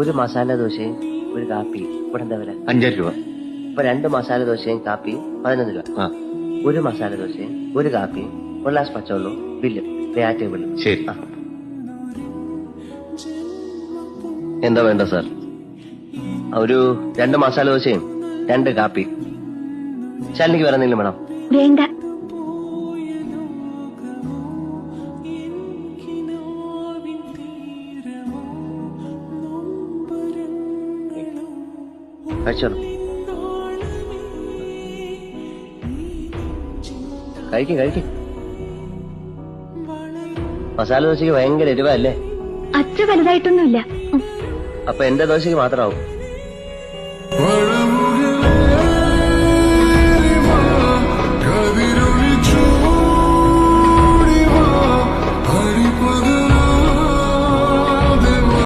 ഒരു മസാല ദോശയും ഒരു കാപ്പി ഇവിടെ എന്താ വില? 5 രൂപ. അപ്പൊ 2 മസാല ദോശയും കാപ്പിയും 11 രൂപ. ആ ഒരു മസാല ദോശയും ഒരു കാപ്പിയും ഒരു ഗ്ലാസ് പച്ചവെള്ളവും ബില്ല് ആ ടേബിളിൽ. ശരി. എന്താ വേണ്ട സാർ? ഒരു 2 മസാല ദോശയും 2 കാപ്പി. ശാലിനിക്ക് വേറെ എന്തെങ്കിലും വേണം? വേണ്ട. കഴിച്ചോളൂ. കഴിക്കും. മസാല ദോശയ്ക്ക് ഭയങ്കര എരിവല്ലേ? അത്ര വലുതായിട്ടൊന്നുമില്ല. അപ്പൊ എന്റെ ദോശയ്ക്ക് മാത്രമാവും.